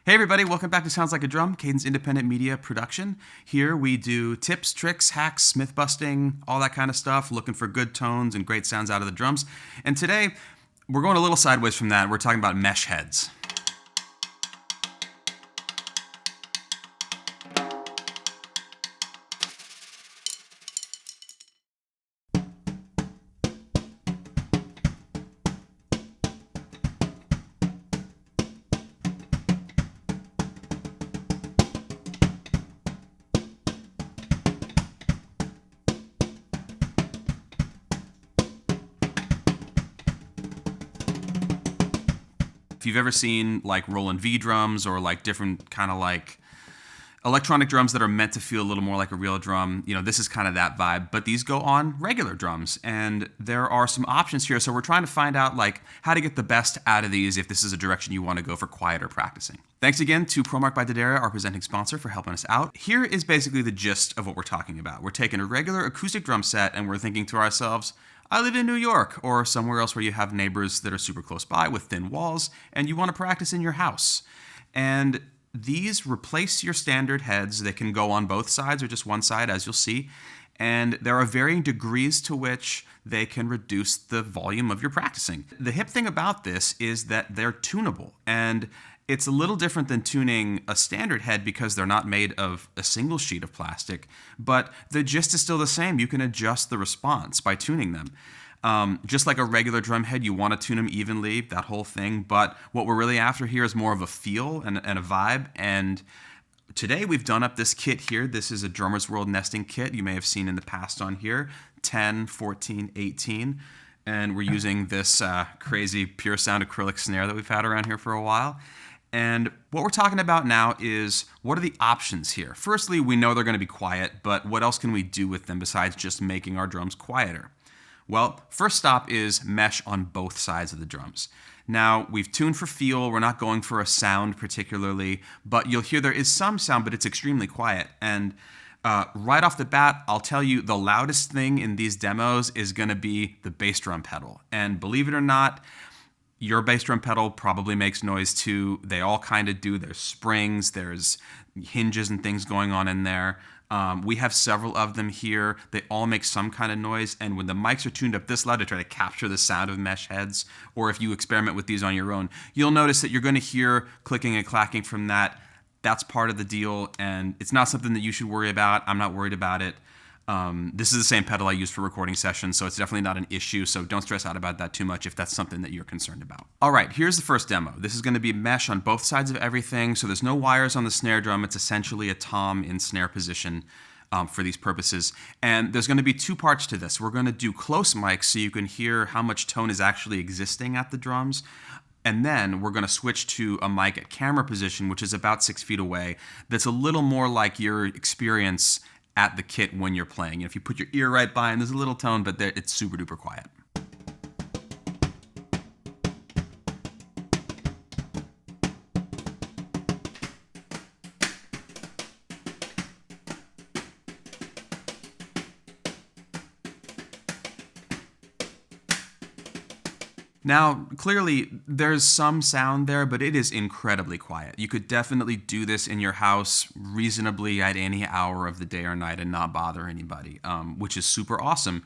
Hey everybody, welcome back to Sounds Like a Drum, Cadence Independent Media production. Here we do tips, tricks, hacks, smith busting, all that kind of stuff, looking for good tones and great sounds out of the drums. And today, we're going a little sideways from that. We're talking about mesh heads. If you've ever seen like Roland V drums or like different kind of like electronic drums that are meant to feel a little more like a real drum, this is kind of that vibe, but these go on regular drums and there are some options here. So we're trying to find out like how to get the best out of these if this is a direction you want to go for quieter practicing. Thanks again to ProMark by D'Addaria, our presenting sponsor, for helping us out. Here is basically the gist of what we're talking about. We're taking a regular acoustic drum set and we're thinking to ourselves, I live in New York or somewhere else where you have neighbors that are super close by with thin walls and you want to practice in your house. And these replace your standard heads. They can go on both sides or just one side, as you'll see. And there are varying degrees to which they can reduce the volume of your practicing. The hip thing about this is that they're tunable. And it's a little different than tuning a standard head because they're not made of a single sheet of plastic, but the gist is still the same. You can adjust the response by tuning them. Just like a regular drum head, you want to tune them evenly, that whole thing, but what we're really after here is more of a feel and a vibe, and today we've done up this kit here. This is a Drummer's World nesting kit you may have seen in the past on here, 10, 14, 18. And we're using this crazy Pure Sound acrylic snare that we've had around here for a while. And what we're talking about now is what are the options here? Firstly, we know they're going to be quiet, but what else can we do with them besides just making our drums quieter? Well, first stop is mesh on both sides of the drums. Now, we've tuned for feel. We're not going for a sound particularly, but you'll hear there is some sound, but it's extremely quiet. And right off the bat, I'll tell you the loudest thing in these demos is going to be the bass drum pedal. And believe it or not, your bass drum pedal probably makes noise too. They all kind of do. There's springs, there's hinges and things going on in there. We have several of them here. They all make some kind of noise, and when the mics are tuned up this loud to try to capture the sound of mesh heads, or if you experiment with these on your own, you'll notice that you're going to hear clicking and clacking from that. That's part of the deal, and it's not something that you should worry about. I'm not worried about it. This is the same pedal I use for recording sessions, so it's definitely not an issue, so don't stress out about that too much if that's something that you're concerned about. All right, here's the first demo. This is going to be mesh on both sides of everything, so there's no wires on the snare drum. It's essentially a tom in snare position for these purposes. And there's going to be two parts to this. We're going to do close mics so you can hear how much tone is actually existing at the drums. And then we're going to switch to a mic at camera position, which is about 6 feet away. That's a little more like your experience at the kit when you're playing. If you put your ear right by and there's a little tone, but it's super duper quiet. Now, clearly, there's some sound there, but it is incredibly quiet. You could definitely do this in your house reasonably at any hour of the day or night and not bother anybody, which is super awesome.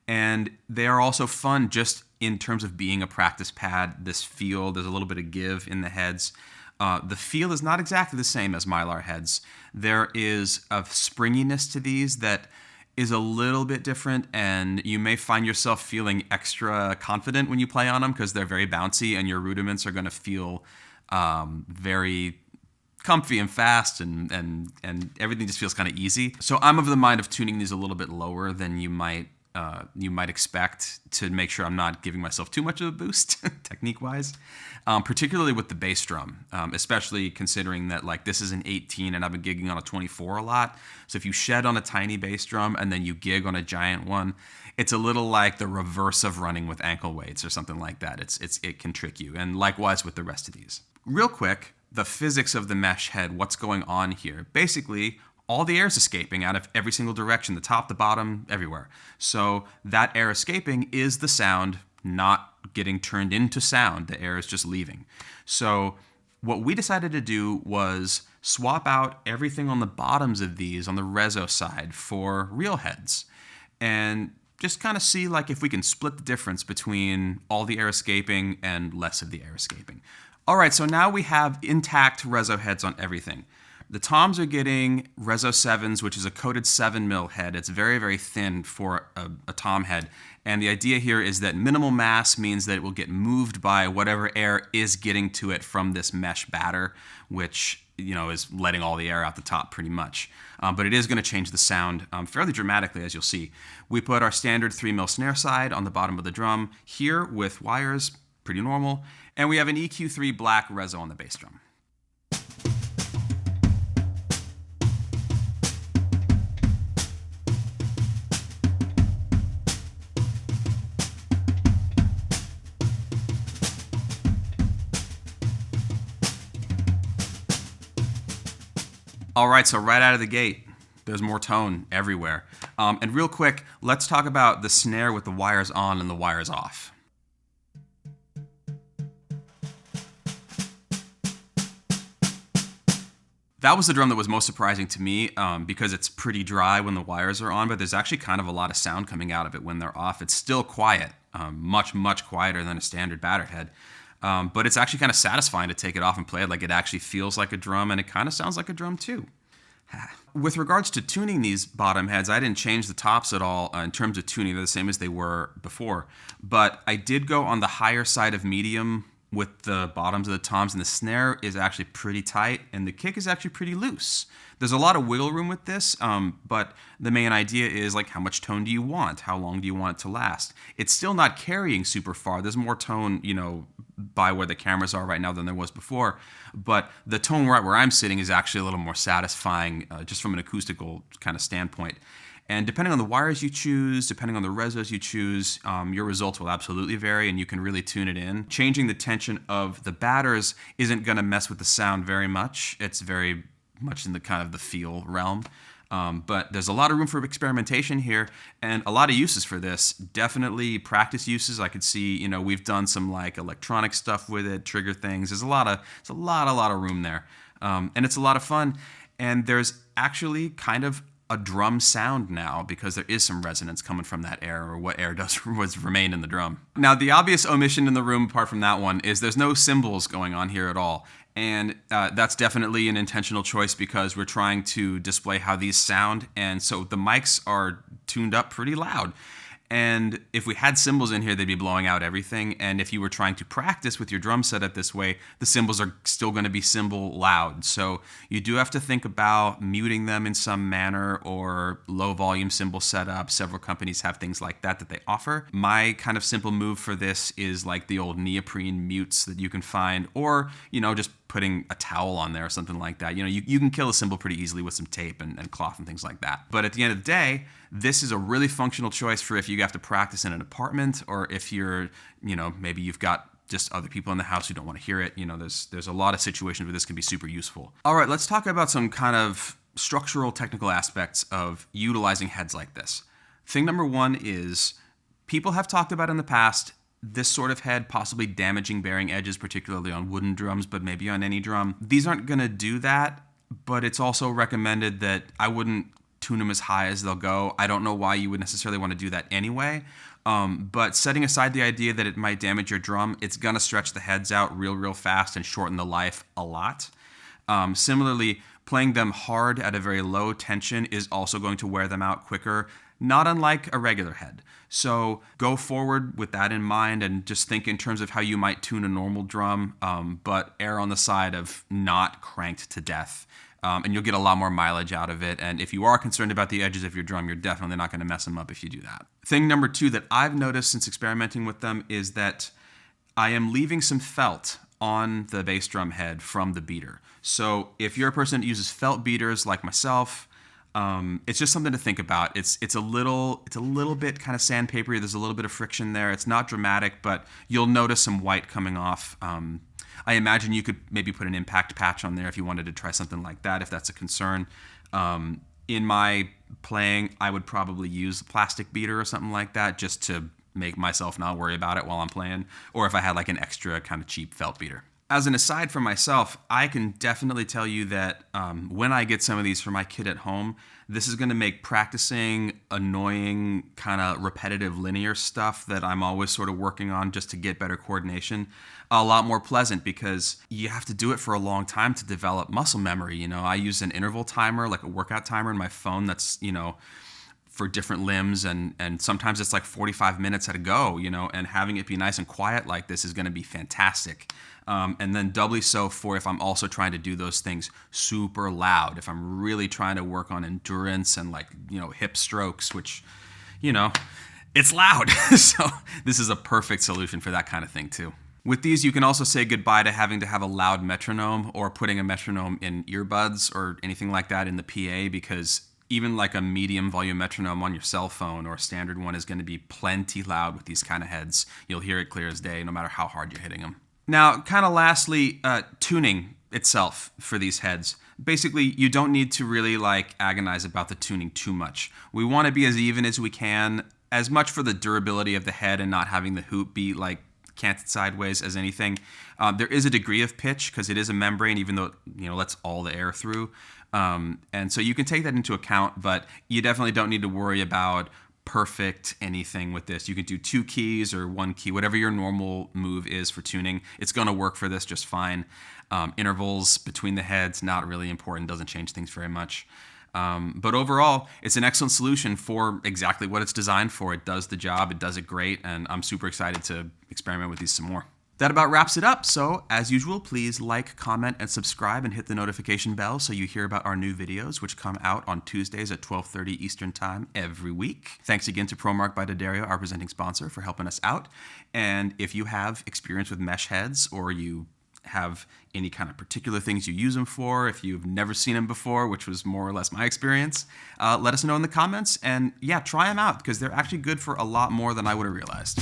And they are also fun just in terms of being a practice pad. This feel, there's a little bit of give in the heads. The feel is not exactly the same as Mylar heads. There is a springiness to these that is a little bit different, and you may find yourself feeling extra confident when you play on them because they're very bouncy and your rudiments are going to feel very comfy and fast, and everything just feels kind of easy. So I'm of the mind of tuning these a little bit lower than you might expect to make sure I'm not giving myself too much of a boost technique-wise, particularly with the bass drum, especially considering that like this is an 18 and I've been gigging on a 24 a lot. So if you shed on a tiny bass drum and then you gig on a giant one, it's a little like the reverse of running with ankle weights or something like that. It can trick you, and likewise with the rest of these. Real quick, the physics of the mesh head, what's going on here. Basically, all the air is escaping out of every single direction, the top, the bottom, everywhere. So that air escaping is the sound, not getting turned into sound. The air is just leaving. So what we decided to do was swap out everything on the bottoms of these on the reso side for real heads, and just kind of see like if we can split the difference between all the air escaping and less of the air escaping. All right, so now we have intact reso heads on everything. The toms are getting reso 7s, which is a coated 7mm head. It's very, very thin for a tom head. And the idea here is that minimal mass means that it will get moved by whatever air is getting to it from this mesh batter, which is letting all the air out the top pretty much. But it is going to change the sound fairly dramatically, as you'll see. We put our standard 3mm snare side on the bottom of the drum here with wires, pretty normal. And we have an EQ3 black reso on the bass drum. All right, so right out of the gate, there's more tone everywhere. And real quick, let's talk about the snare with the wires on and the wires off. That was the drum that was most surprising to me because it's pretty dry when the wires are on, but there's actually kind of a lot of sound coming out of it when they're off. It's still quiet, much, much quieter than a standard batter head. But it's actually kind of satisfying to take it off and play it. Like, it actually feels like a drum, and it kind of sounds like a drum too. With regards to tuning these bottom heads, I didn't change the tops at all in terms of tuning. They're the same as they were before. But I did go on the higher side of medium with the bottoms of the toms, and the snare is actually pretty tight, and the kick is actually pretty loose. There's a lot of wiggle room with this, but the main idea is, like, how much tone do you want? How long do you want it to last? It's still not carrying super far. There's more tone, by where the cameras are right now than there was before, but the tone right where I'm sitting is actually a little more satisfying just from an acoustical kind of standpoint. And depending on the wires you choose, depending on the resos you choose, your results will absolutely vary, and you can really tune it in. Changing the tension of the batters isn't going to mess with the sound very much. It's very much in the kind of the feel realm. But there's a lot of room for experimentation here, and a lot of uses for this. Definitely practice uses. I could see, we've done some like electronic stuff with it, trigger things. There's a lot of room there, and it's a lot of fun. And there's actually kind of a drum sound now because there is some resonance coming from that air, or what air was remain in the drum. Now, the obvious omission in the room, apart from that one, is there's no cymbals going on here at all. And that's definitely an intentional choice because we're trying to display how these sound. And so the mics are tuned up pretty loud. And if we had cymbals in here, they'd be blowing out everything. And if you were trying to practice with your drum setup this way, the cymbals are still going to be cymbal loud. So you do have to think about muting them in some manner, or low volume cymbal setup. Several companies have things like that they offer. My kind of simple move for this is like the old neoprene mutes that you can find, or, just putting a towel on there or something like that. You can kill a cymbal pretty easily with some tape and cloth and things like that. But at the end of the day, this is a really functional choice for if you have to practice in an apartment, or if you're, maybe you've got just other people in the house who don't want to hear it. There's a lot of situations where this can be super useful. All right, let's talk about some kind of structural technical aspects of utilizing heads like this. Thing number one is, people have talked about in the past this sort of head possibly damaging bearing edges, particularly on wooden drums, but maybe on any drum. These aren't going to do that, but it's also recommended that I wouldn't tune them as high as they'll go. I don't know why you would necessarily want to do that anyway, but setting aside the idea that it might damage your drum, it's going to stretch the heads out real fast and shorten the life a lot. Similarly, playing them hard at a very low tension is also going to wear them out quicker, not unlike a regular head. So go forward with that in mind, and just think in terms of how you might tune a normal drum, but err on the side of not cranked to death. And you'll get a lot more mileage out of it. And if you are concerned about the edges of your drum, you're definitely not going to mess them up if you do that. Thing number two that I've noticed since experimenting with them is that I am leaving some felt on the bass drum head from the beater. So if you're a person that uses felt beaters like myself, it's just something to think about. It's a little bit kind of sandpapery. There's a little bit of friction there. It's not dramatic, but you'll notice some white coming off. I imagine you could maybe put an impact patch on there if you wanted to try something like that, if that's a concern. In my playing, I would probably use a plastic beater or something like that, just to make myself not worry about it while I'm playing, or if I had like an extra kind of cheap felt beater. As an aside for myself, I can definitely tell you that when I get some of these for my kid at home, this is going to make practicing annoying, kind of repetitive linear stuff that I'm always sort of working on just to get better coordination a lot more pleasant, because you have to do it for a long time to develop muscle memory. You know, I use an interval timer, like a workout timer in my phone that's, you know, for different limbs, and sometimes it's like 45 minutes at a go, you know, and having it be nice and quiet like this is going to be fantastic. And then doubly so for if I'm also trying to do those things super loud, if I'm really trying to work on endurance and, like, you know, hip strokes, which, you know, it's loud. So this is a perfect solution for that kind of thing too. With these, you can also say goodbye to having to have a loud metronome or putting a metronome in earbuds or anything like that in the PA, because even like a medium volume metronome on your cell phone or a standard one is going to be plenty loud with these kind of heads. You'll hear it clear as day no matter how hard you're hitting them. Now, kind of lastly, tuning itself for these heads. Basically, you don't need to really like agonize about the tuning too much. We want to be as even as we can, as much for the durability of the head and not having the hoop be like canted sideways as anything. There is a degree of pitch because it is a membrane, even though, you know, lets all the air through. And so you can take that into account, but you definitely don't need to worry about perfect anything with this. You can do 2 keys or 1 key, whatever your normal move is for tuning. It's going to work for this just fine. Intervals between the heads, not really important, doesn't change things very much. But overall, it's an excellent solution for exactly what it's designed for. It does the job, it does it great, and I'm super excited to experiment with these some more. That about wraps it up. So, as usual, please like, comment, and subscribe, and hit the notification bell so you hear about our new videos, which come out on Tuesdays at 12:30 Eastern Time every week. Thanks again to ProMark by D'Addario, our presenting sponsor, for helping us out. And if you have experience with mesh heads, or you have any kind of particular things you use them for, if you've never seen them before, which was more or less my experience, let us know in the comments. And yeah, try them out, because they're actually good for a lot more than I would have realized.